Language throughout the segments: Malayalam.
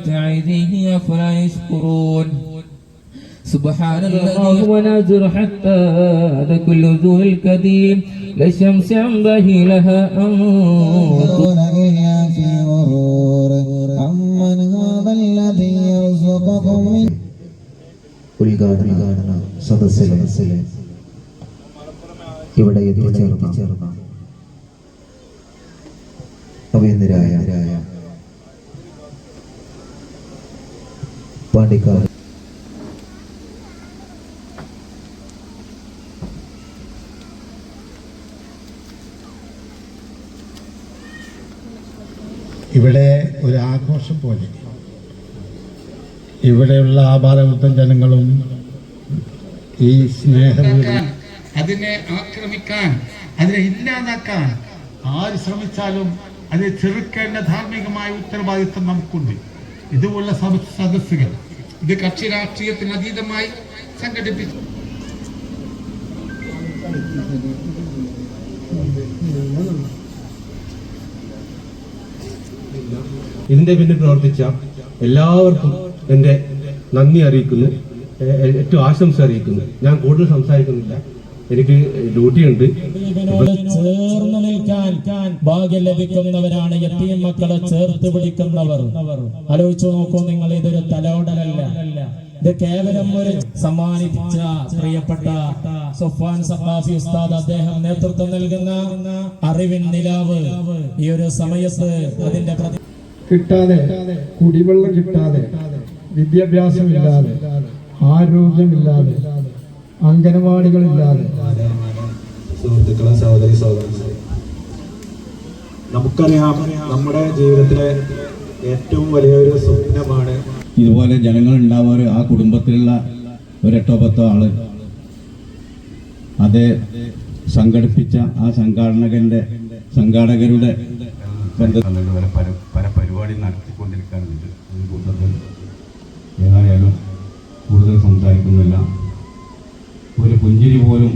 تحت أيديهم أفلا يشكرون سبحان الله ونازل حتى هذا كل ذو الكذب للشمس ينبغي لها أن تكون إلا في غرور أمن هذا الذي يرزقكم من ഉദ്ഘാടന സദസ്സിലെ ഇവിടെ എത്തിച്ചേർന്ന അഭിനന്ദരായ പാണ്ടിക്കാട് ഇവിടെ ഒരു ആഘോഷം പോലെ ഇവിടെയുള്ള ആഭാരവൃത്തം ജനങ്ങളും ഈ സ്നേഹം അതിനെ ആക്രമിക്കാൻ, അതിനെ ഇല്ലാതാക്കാൻ ആര് ശ്രമിച്ചാലും അതിനെ ചെറുക്കേണ്ട ധാർമ്മികമായ ഉത്തരവാദിത്വം നമുക്കുണ്ട്. ഇതുപോലുള്ള സദസ്സുകൾ ഇത് കക്ഷി രാഷ്ട്രീയത്തിന് അതീതമായി സംഘടിപ്പിച്ചു. ഇതിന്റെ പിന്നിൽ പ്രവർത്തിച്ച എല്ലാവർക്കും എന്റെ നന്ദി അറിയിക്കുന്നു, ഏറ്റവും ആശംസ അറിയിക്കുന്നു. ഞാൻ കൂടുതൽ സംസാരിക്കുന്നില്ല, എനിക്ക് ഡ്യൂട്ടിയുണ്ട്. ചേർന്ന് നിൽക്കാൻ ഭാഗ്യം ലഭിക്കുന്നവരാണ് യതീം മക്കളെ ചേർത്ത് പിടിക്കുന്നവർ. ആലോചിച്ചു നോക്കൂ നിങ്ങൾ, ഇതൊരു തലോടലല്ല, ഇത് കേവലം ഒരു സമ്മാനിച്ച പ്രിയപ്പെട്ട സൊഫാൻ സഖാഫി ഉസ്താദ് അദ്ദേഹം നേതൃത്വം നൽകുന്ന അറിവിൻ നിലാവ് ഈ ഒരു സമയത്ത് അതിന്റെ കിട്ടാതെ, കുടിവെള്ളം കിട്ടാതെ, വിദ്യാഭ്യാസമില്ലാതെ, ആരോഗ്യമില്ലാതെ, അംഗനവാടികളില്ലാതെ, സുഹൃത്തുക്കളെ, സഹോദരി സഹോദരന്മാരെ, നമുക്കറിയാം നമ്മുടെ ജീവിതത്തിലെ ഏറ്റവും വലിയൊരു സ്വപ്നമാണ് ഇതുപോലെ ജനങ്ങൾ ഉണ്ടാവാറ്. ആ കുടുംബത്തിലുള്ള ഒരു 8-10 ആള് അത് സംഘടിപ്പിച്ച ആ സംഘാടകരുടെ പല പരിപാടി നടത്തിക്കൊണ്ടിരിക്കാറുണ്ട്. ഈ കൂട്ടത്തിൽ ഏതായാലും കൂടുതൽ സംസാരിക്കുന്നില്ല. ഒരു പുഞ്ചിരി പോലും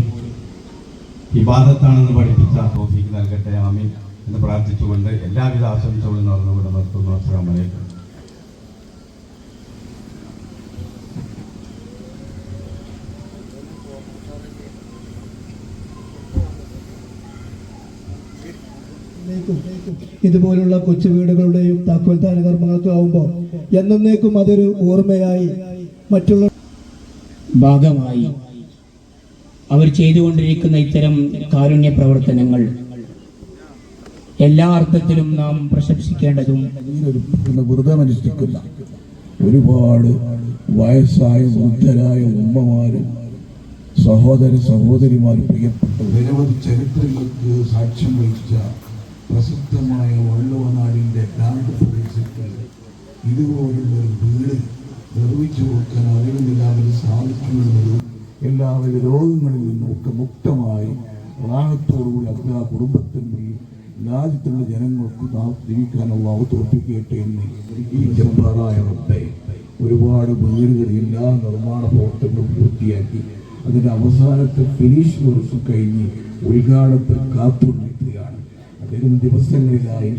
ഇബാദത്താണെന്ന് പഠിപ്പിച്ച തൗഫീഖ് നൽകട്ടെ, ആമീൻ എന്ന് പ്രാർത്ഥിച്ചുകൊണ്ട് എല്ലാവിധ ആശംസകളും നടന്നുകൊണ്ട് നിർത്തുന്നു. അസ്സലാമു അലൈക്കും. ഇതുപോലുള്ള കൊച്ചു വീടുകളുടെയും താക്കോൽദാന കർമ്മങ്ങളൊക്കെ ആവുമ്പോൾ എന്നേക്കും അതൊരു ഓർമ്മയായി മറ്റുള്ള ഭാഗമായി അവർ ചെയ്തുകൊണ്ടിരിക്കുന്ന ഇത്തരം കാരുണ്യ പ്രവർത്തനങ്ങൾ എല്ലാ അർത്ഥത്തിലും നാം പ്രശംസിക്കേണ്ടതും. വെറുതെ അനുഷ്ഠിക്കുന്ന ഒരുപാട് വയസ്സായ വൃദ്ധരായ ഉമ്മമാരും സഹോദര സഹോദരിമാരും പ്രിയപ്പെട്ട നിരവധി ചരിത്രങ്ങൾക്ക് സാക്ഷ്യം വഹിച്ച പ്രസിദ്ധമായ വള്ളുവനാടിൻ്റെ ഗ്രാമ പ്രദേശത്ത് ഇതുപോലുള്ളൊരു വീട് നിർമ്മിച്ചു കൊടുക്കാൻ അറിവില്ലാതെ സാധിക്കുമെന്നത് എല്ലാവിധ രോഗങ്ങളിൽ നിന്നൊക്കെ മുക്തമായി റാഹത്തോടുകൂടി അത് ആ കുടുംബത്തിൻ്റെയും രാജ്യത്തുള്ള ജനങ്ങൾക്ക് ജീവിക്കാനുള്ള തോൽപ്പിക്കട്ടെ എന്ന് ഈ ജബ്ബാറായ റബ്ബേ ഒരുപാട് വീടുകൾ എല്ലാ നിർമ്മാണ പ്രവർത്തനങ്ങളും പൂർത്തിയാക്കി അതിൻ്റെ അവസാനത്തെ ഫിനിഷ് വർക്ക് കഴിഞ്ഞ് ഉദ്ഘാടനത്തിൽ കാത്തുകൊണ്ടിരിക്കുകയാണ്. വരും ദിവസങ്ങളിലായി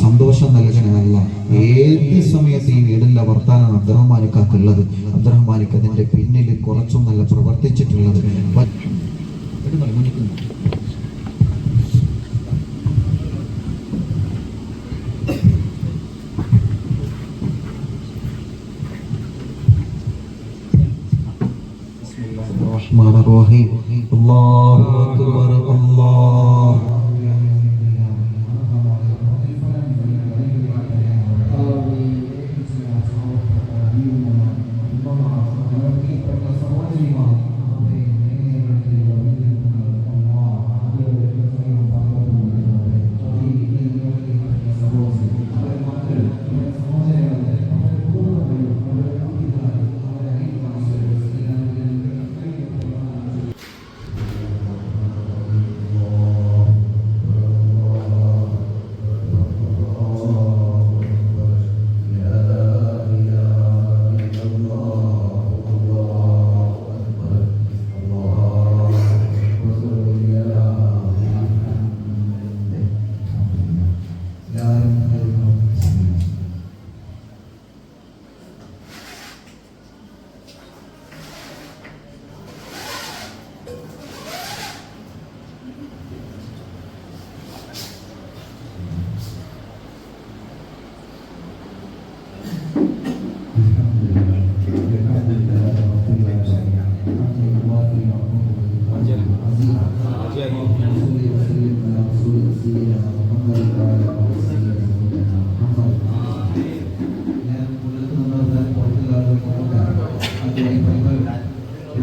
സന്തോഷം നൽകണമല്ല. ഏത് സമയത്ത് ഈ വീടിന്റെ വർത്താനം അബ്ദുറഹ്മാനിക്കാക്കുള്ളത്, അബ്ദുറഹ്മാനിക്ക് അതിന്റെ പിന്നിൽ കുറച്ചും നല്ല പ്രവർത്തിച്ചിട്ടുള്ളത്. الرحمن الرحيم الله أكبر الله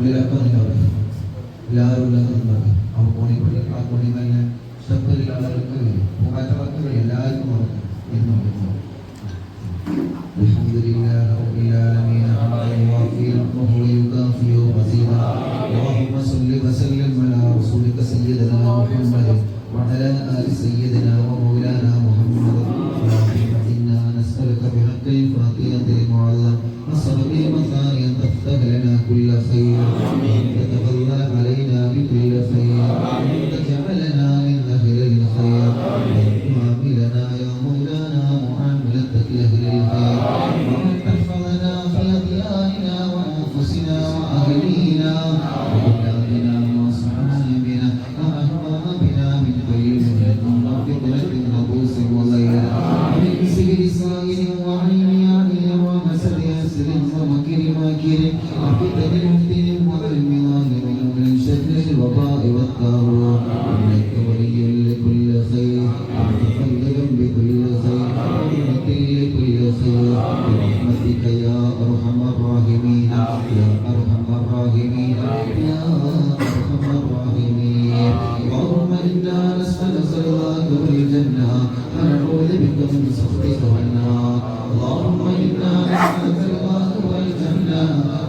ഉള്ളിലൊക്കെ എല്ലാവരും ഉള്ളത് ആ കോണി തന്നെ സ്റ്റെപ്പിലുള്ള ആളുകൾക്ക് പൂമാറ്റവർക്ക് എല്ലാവർക്കും الحمد لله رب العالمين حمدا يوافي نعمه ويكافئ مزيدا اللهم صل وسلم على رسولك سيدنا محمد وعلى ال سيدنا ومولانا محمد اللهم انا نسالك بحق الفاتحه المعظم وصحب المثاني ان تفتح لنا كل خير وتتفضل علينا بكل خير وتجعلنا من اهل الخير وعاملنا يا مولانا معاملتك لاهل الخير واحفظنا في اطيارنا وانفسنا واهلينا واولادنا واصحابنا واحبابنا من كل مهلك وفتنه وبؤس وضيق ومن سجن سائر وعين عين ومسد ياسر ومكر ماكر وفتن مفتن وظلم ظالم ومن شر الوباء والطاغوت انك ولي لكل خير متفضل بكل خير ومتل لكل خير برحمتك يا ارحم الراحمين يا ارحم الراحمين يا ارحم الراحمين اللهم انا نسالك رضاك والجنه ونعوذ بك من سخطك والنار اللهم انا نسالك رضاك والجنه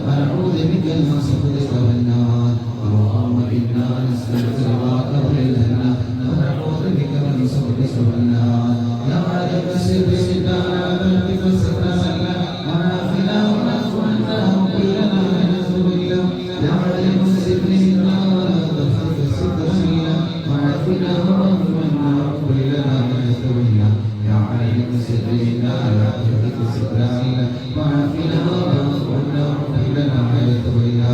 ونعوذ بك من سخطك والنار اللهم انا نسالك رضاك والجنه ونعوذ بك من سخطك والنار يا عالم السر سرنا بك سرنا وعافنا واعف عنا وكلنا من الذل يا عالم السر سرنا ولا تخف سترنا وعافنا واعف عنا وكلنا من الذل يا عالم السر سرنا لا تخف سترنا وعافنا واعف عنا وكلنا من الذل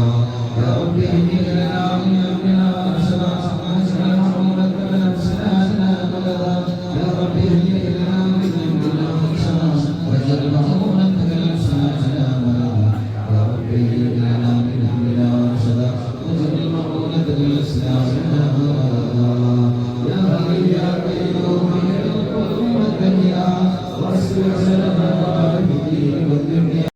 يا ربي اني لنا من امرنا رشدا واجعل عمرك لنا سلامنا بلدا يا ربي اني لنا من امرنا رشدا واجعل عمرك لنا سلامنا بلدا يا ربي اني لنا من امرنا رشدا واجعل عمرك لنا سلامنا بلدا يا حي يا قيوم يا رب الدنيا واصبر